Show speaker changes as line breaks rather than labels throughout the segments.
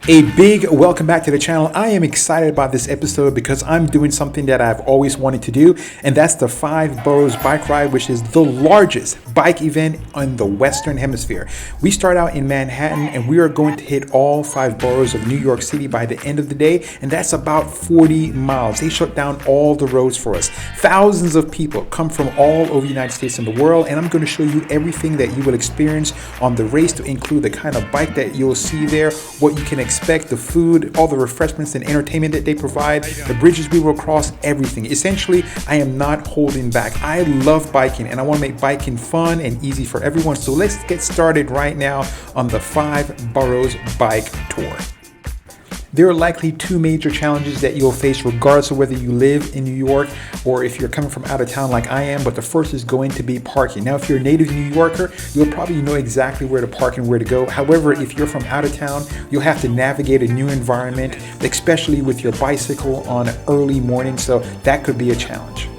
A big welcome back to the channel. I am excited about this episode because I'm doing something that I've always wanted to do, and that's the Five Boroughs bike ride, which is the largest bike event in the Western Hemisphere. We start out in Manhattan and we are going to hit all 5 boroughs of New York City by the end of the day, and that's about 40 miles. They shut down all the roads for us. Thousands of people come from all over the United States and the world, and I'm going to show you everything that you will experience on the race, to include the kind of bike that you'll see there, what you can expect, the food, all the refreshments and entertainment that they provide, the bridges we will cross, everything. Essentially, I am not holding back. I love biking and I want to make biking fun and easy for everyone. So let's get started right now on the 5 Boroughs bike tour. There are likely 2 major challenges that you'll face regardless of whether you live in New York or if you're coming from out of town like I am, but the first is going to be parking. Now, if you're a native New Yorker, you'll probably know exactly where to park and where to go. However, if you're from out of town, you'll have to navigate a new environment, especially with your bicycle on early morning, so that could be a challenge.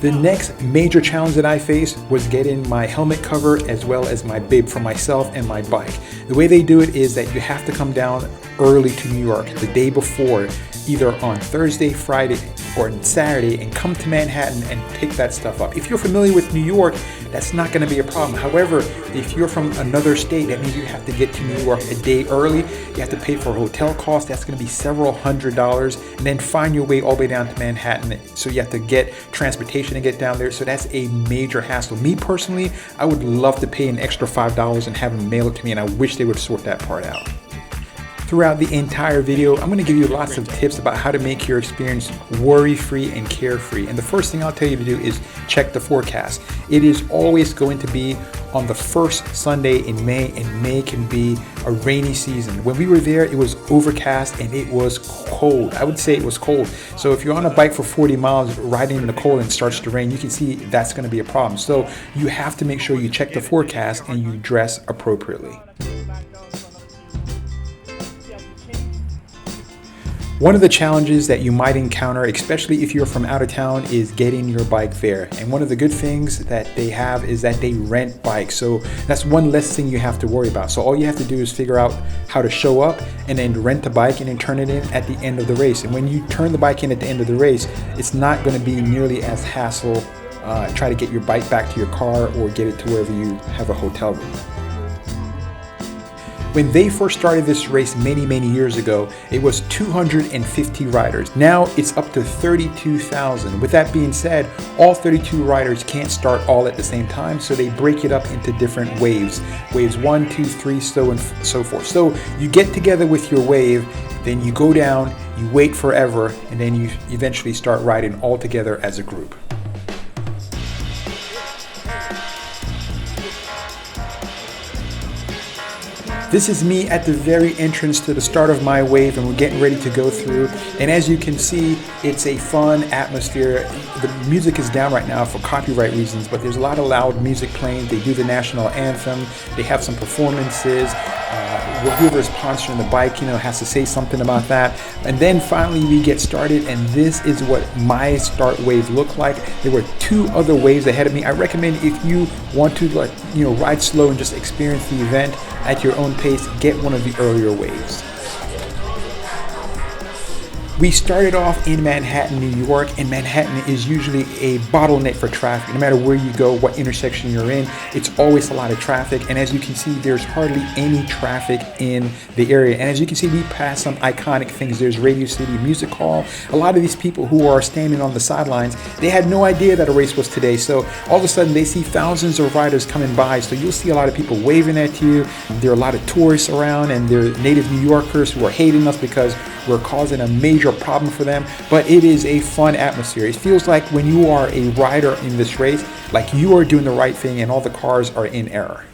The next major challenge that I faced was getting my helmet cover as well as my bib for myself and my bike. The way they do it is that you have to come down early to New York the day before, either on Thursday, Friday, or Saturday, and come to Manhattan and pick that stuff up. If you're familiar with New York, that's not going to be a problem. However, if you're from another state, that means you have to get to New York a day early. You have to pay for hotel costs. That's going to be several $100s, and then find your way all the way down to Manhattan. So you have to get transportation to get down there. So that's a major hassle. Me personally, I would love to pay an extra $5 and have them mail it to me, and I wish they would sort that part out. Throughout the entire video, I'm going to give you lots of tips about how to make your experience worry-free and carefree. And the first thing I'll tell you to do is check the forecast. It is always going to be on the first Sunday in May, and May can be a rainy season. When we were there, it was overcast and it was cold. I would say it was cold. So if you're on a bike for 40 miles riding in the cold and it starts to rain, you can see that's going to be a problem. So you have to make sure you check the forecast and you dress appropriately. One of the challenges that you might encounter, especially if you're from out of town, is getting your bike there. And one of the good things that they have is that they rent bikes. So that's one less thing you have to worry about. So all you have to do is figure out how to show up and then rent the bike and then turn it in at the end of the race. And when you turn the bike in at the end of the race, it's not going to be nearly as hassle try to get your bike back to your car or get it to wherever you have a hotel room. When they first started this race many years ago, it was 250 riders. Now it's up to 32,000. With that being said, all 32 riders can't start all at the same time, so they break it up into different waves. Waves 1, 2, 3, so and so forth. So you get together with your wave, then you go down, you wait forever, and then you eventually start riding all together as a group. This is me at the very entrance to the start of my wave, and we're getting ready to go through. And as you can see, it's a fun atmosphere. The music is down right now for copyright reasons, but there's a lot of loud music playing. They do the national anthem. They have some performances. Whoever's sponsoring the bike, has to say something about that. And then finally we get started, and this is what my start wave looked like. There were 2 other waves ahead of me. I recommend, if you want to ride slow and just experience the event at your own pace, get one of the earlier waves. We started off in Manhattan, New York, and Manhattan is usually a bottleneck for traffic. No matter where you go, what intersection you're in, it's always a lot of traffic. And as you can see, there's hardly any traffic in the area. And as you can see, we passed some iconic things. There's Radio City Music Hall. A lot of these people who are standing on the sidelines, they had no idea that a race was today. So all of a sudden, they see thousands of riders coming by. So you'll see a lot of people waving at you. There are a lot of tourists around, and there are native New Yorkers who are hating us because we're causing a major problem for them. But it is a fun atmosphere. It feels like when you are a rider in this race, like you are doing the right thing and all the cars are in error.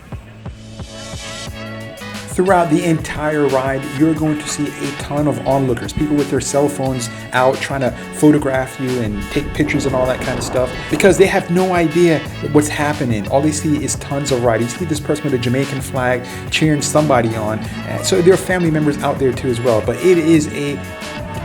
Throughout the entire ride, you're going to see a ton of onlookers, people with their cell phones out trying to photograph you and take pictures and all that kind of stuff, because they have no idea what's happening. All they see is tons of riders. You see this person with a Jamaican flag cheering somebody on. So there are family members out there too as well, but it is a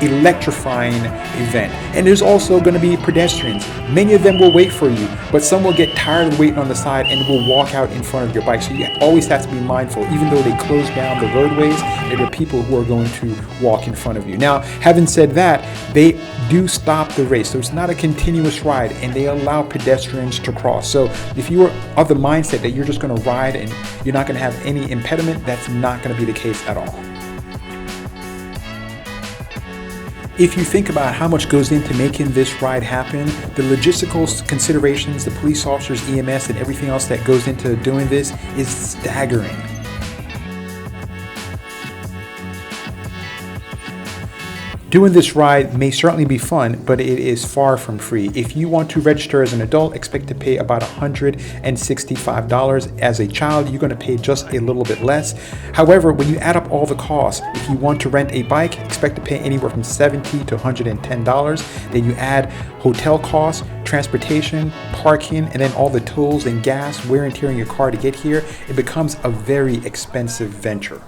electrifying event. And there's also going to be pedestrians. Many of them will wait for you, but some will get tired of waiting on the side and will walk out in front of your bike. So you always have to be mindful. Even though they close down the roadways, there are people who are going to walk in front of you. Now, having said that, they do stop the race. So it's not a continuous ride, and they allow pedestrians to cross. So if you are of the mindset that you're just going to ride and you're not going to have any impediment, that's not going to be the case at all. If you think about how much goes into making this ride happen, the logistical considerations, the police officers, EMS, and everything else that goes into doing this is staggering. Doing this ride may certainly be fun, but it is far from free. If you want to register as an adult, expect to pay about $165. As a child, you're going to pay just a little bit less. However, when you add up all the costs, if you want to rent a bike, expect to pay anywhere from $70 to $110. Then you add hotel costs, transportation, parking, and then all the tolls and gas, wear and tear in your car to get here. It becomes a very expensive venture.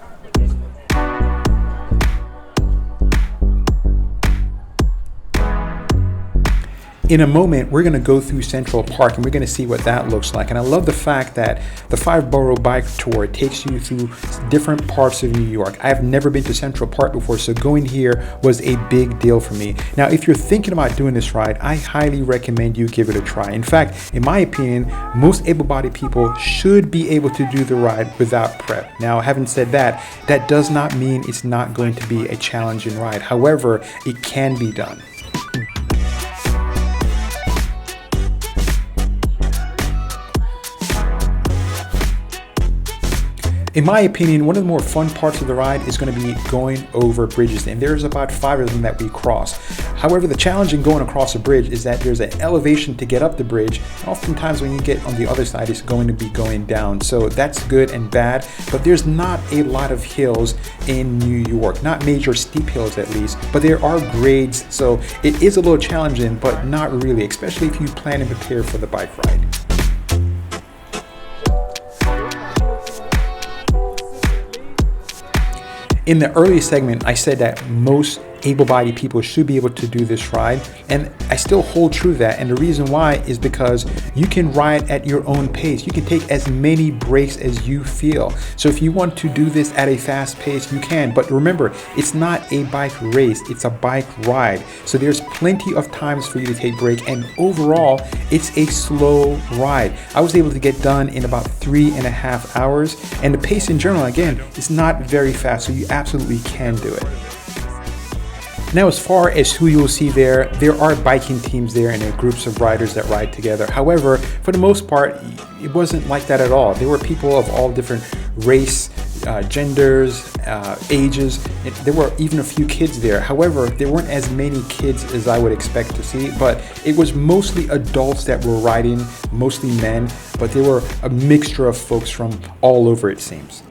In a moment, we're going to go through Central Park and we're going to see what that looks like. And I love the fact that the Five Boro bike tour takes you through different parts of New York. I've never been to Central Park before, so going here was a big deal for me. Now, if you're thinking about doing this ride, I highly recommend you give it a try. In fact, in my opinion, most able-bodied people should be able to do the ride without prep. Now, having said that, that does not mean it's not going to be a challenging ride. However, it can be done. In my opinion, one of the more fun parts of the ride is going to be going over bridges, and there's about 5 of them that we cross. However, the challenge in going across a bridge is that there's an elevation to get up the bridge. Oftentimes when you get on the other side, it's going to be going down. So that's good and bad, but there's not a lot of hills in New York, not major steep hills at least, but there are grades. So it is a little challenging, but not really, especially if you plan and prepare for the bike ride. In the earlier segment, I said that most able-bodied people should be able to do this ride, and I still hold true to that. And the reason why is because you can ride at your own pace. You can take as many breaks as you feel. So if you want to do this at a fast pace, you can. But remember, it's not a bike race, it's a bike ride. So there's plenty of times for you to take break, and overall, it's a slow ride. I was able to get done in about 3.5 hours, and the pace in general, again, is not very fast, so you absolutely can do it. Now, as far as who you'll see there are biking teams there and there are groups of riders that ride together. However, for the most part, it wasn't like that at all. There were people of all different race, genders, ages. There were even a few kids there. However, there weren't as many kids as I would expect to see, but it was mostly adults that were riding, mostly men, but there were a mixture of folks from all over, it seems.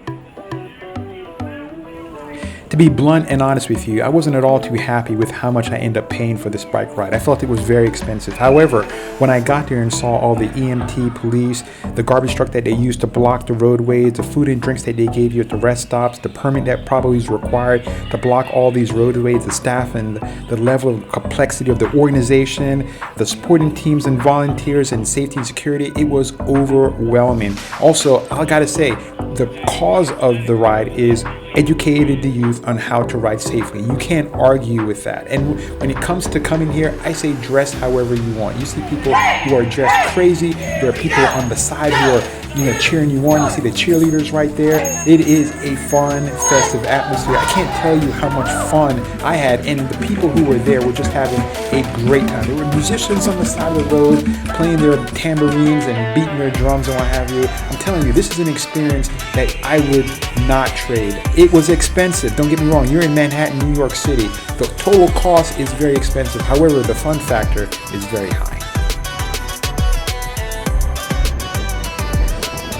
To be blunt and honest with you, I wasn't at all too happy with how much I ended up paying for this bike ride. I felt it was very expensive. However, when I got there and saw all the EMT police, the garbage truck that they used to block the roadways, the food and drinks that they gave you at the rest stops, the permit that probably is required to block all these roadways, the staff and the level of complexity of the organization, the supporting teams and volunteers and safety and security, it was overwhelming. Also, I gotta say, the cause of the ride is educated the youth on how to ride safely. You can't argue with that. And when it comes to coming here, I say dress however you want. You see people who are dressed crazy. There are people on the side who are cheering you on. You see the cheerleaders right there. It is a fun, festive atmosphere. I can't tell you how much fun I had, and the people who were there were just having a great time. There were musicians on the side of the road playing their tambourines and beating their drums and what have you. I'm telling you, this is an experience that I would not trade. It was expensive, don't get me wrong. You're in Manhattan, New York City. The total cost is very expensive. However, the fun factor is very high.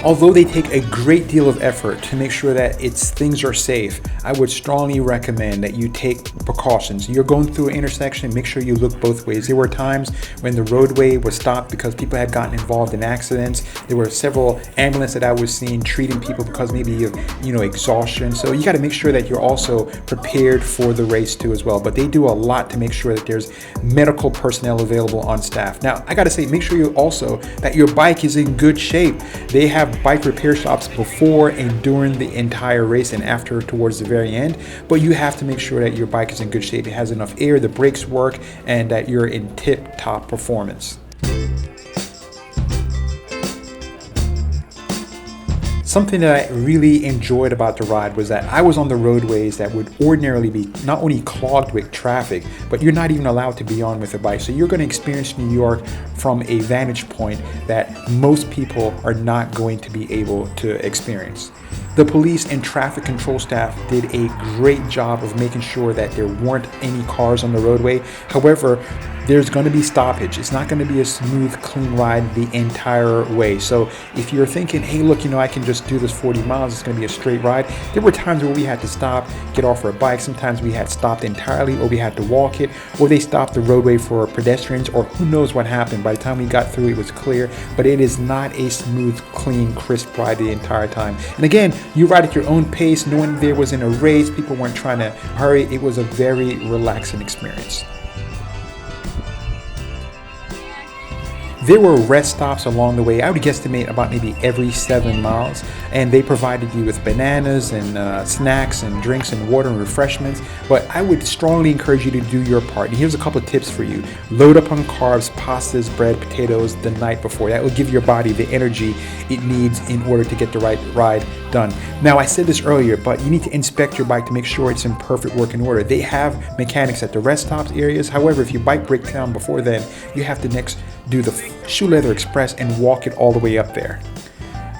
Although they take a great deal of effort to make sure that things are safe, I would strongly recommend that you take precautions. You're going through an intersection, make sure you look both ways. There were times when the roadway was stopped because people had gotten involved in accidents. There were several ambulances that I was seeing treating people because maybe of exhaustion. So you got to make sure that you're also prepared for the race too as well. But they do a lot to make sure that there's medical personnel available on staff. Now, I got to say, make sure you also that your bike is in good shape. They have bike repair shops before and during the entire race and after towards the very end, but you have to make sure that your bike is in good shape. It has enough air, the brakes work, and that you're in tip-top performance. Something that I really enjoyed about the ride was that I was on the roadways that would ordinarily be not only clogged with traffic, but you're not even allowed to be on with a bike. So you're going to experience New York from a vantage point that most people are not going to be able to experience. The police and traffic control staff did a great job of making sure that there weren't any cars on the roadway. However, there's going to be stoppage. It's not going to be a smooth, clean ride the entire way. So if you're thinking, hey, look, I can just do this 40 miles, it's going to be a straight ride. There were times where we had to stop, get off our bike. Sometimes we had stopped entirely, or we had to walk it, or they stopped the roadway for pedestrians, or who knows what happened. By the time we got through, it was clear, but it is not a smooth, clean, crisp ride the entire time. And again, you ride at your own pace, knowing there wasn't a race, people weren't trying to hurry. It was a very relaxing experience. There were rest stops along the way. I would guesstimate about maybe every 7 miles, and they provided you with bananas and snacks and drinks and water and refreshments. But I would strongly encourage you to do your part. And here's a couple of tips for you. Load up on carbs, pastas, bread, potatoes the night before. That will give your body the energy it needs in order to get the right ride done. Now, I said this earlier, but you need to inspect your bike to make sure it's in perfect working order. They have mechanics at the rest stops areas. However, if your bike breaks down before then, you have to next do the shoe leather express and walk it all the way up there.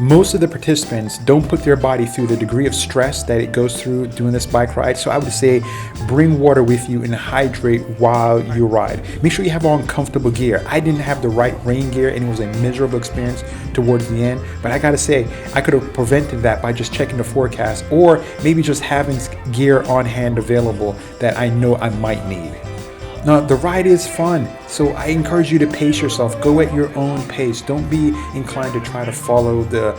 Most of the participants don't put their body through the degree of stress that it goes through doing this bike ride. So I would say bring water with you and hydrate while you ride. Make sure you have on comfortable gear. I didn't have the right rain gear and it was a miserable experience towards the end. But I gotta say, I could have prevented that by just checking the forecast, or maybe just having gear on hand available that I know I might need. Now, the ride is fun, so I encourage you to pace yourself. Go at your own pace. Don't be inclined to try to follow the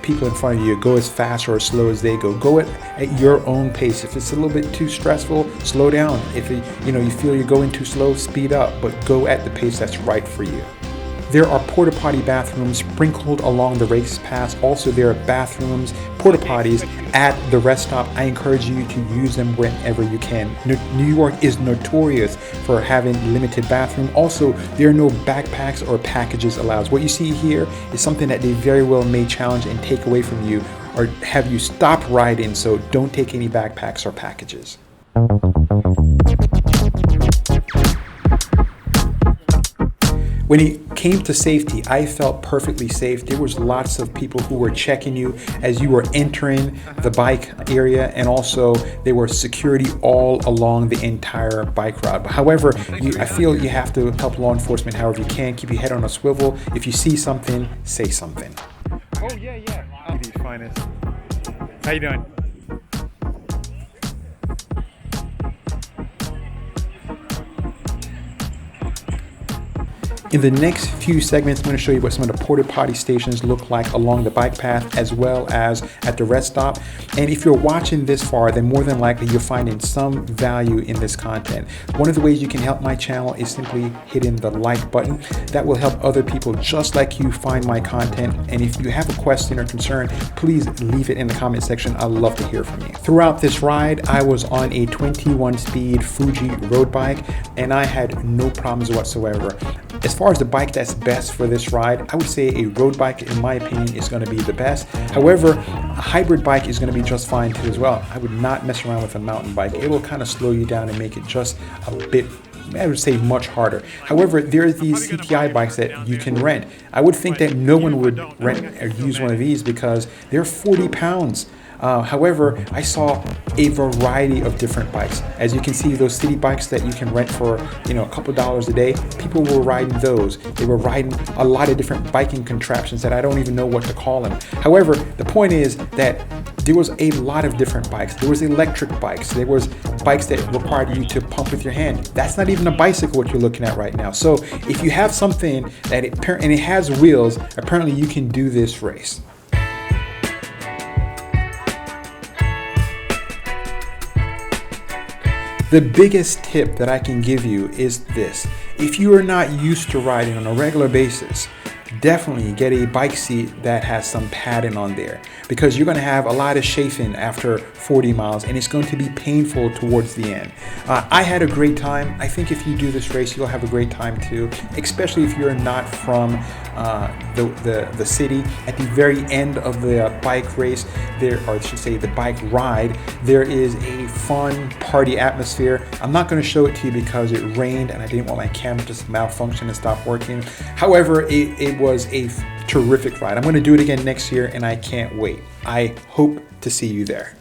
people in front of you. Go as fast or as slow as they go. Go at your own pace. If it's a little bit too stressful, slow down. If you feel you're going too slow, speed up, but go at the pace that's right for you. There are porta potty bathrooms sprinkled along the race paths. Also, there are bathrooms, porta potties at the rest stop. I encourage you to use them whenever you can. New York is notorious for having limited bathroom. Also, there are no backpacks or packages allowed. What you see here is something that they very well may challenge and take away from you, or have you stop riding. So don't take any backpacks or packages. When it came to safety, I felt perfectly safe. There was lots of people who were checking you as you were entering the bike area, and also there was security all along the entire bike route. However, I feel you have to help law enforcement however you can. Keep your head on a swivel. If you see something, say something.
Oh, yeah. Ladies finest. How you doing?
In the next few segments, I'm going to show you what some of the porta potty stations look like along the bike path as well as at the rest stop. And if you're watching this far, then more than likely you're finding some value in this content. One of the ways you can help my channel is simply hitting the like button. That will help other people just like you find my content. And if you have a question or concern, please leave it in the comment section. I'd love to hear from you. Throughout this ride, I was on a 21 speed Fuji road bike and I had no problems whatsoever. As far as the bike that's best for this ride, I would say a road bike, in my opinion, is going to be the best. However, a hybrid bike is going to be just fine too as well. I would not mess around with a mountain bike. It will kind of slow you down and make it just a bit, I would say, much harder. However, there are these CTI bikes that you can rent. I would think that no one would rent or use one of these because they're 40 pounds. However, I saw a variety of different bikes. As you can see, those city bikes that you can rent for, a couple dollars a day, people were riding those. They were riding a lot of different biking contraptions that I don't even know what to call them. However, the point is that there was a lot of different bikes. There was electric bikes. There was bikes that required you to pump with your hand. That's not even a bicycle what you're looking at right now. So if you have something and it has wheels, apparently you can do this race. The biggest tip that I can give you is this. If you are not used to riding on a regular basis, definitely get a bike seat that has some padding on there, because you're going to have a lot of chafing after 40 miles and it's going to be painful towards the end. I had a great time. I think if you do this race, you'll have a great time too, especially if you're not from the city. At the very end of the bike race, or I should say the bike ride, there is a fun party atmosphere. I'm not going to show it to you because it rained and I didn't want my camera to malfunction and stop working. However, it was a terrific ride. I'm going to do it again next year and I can't wait. I hope to see you there.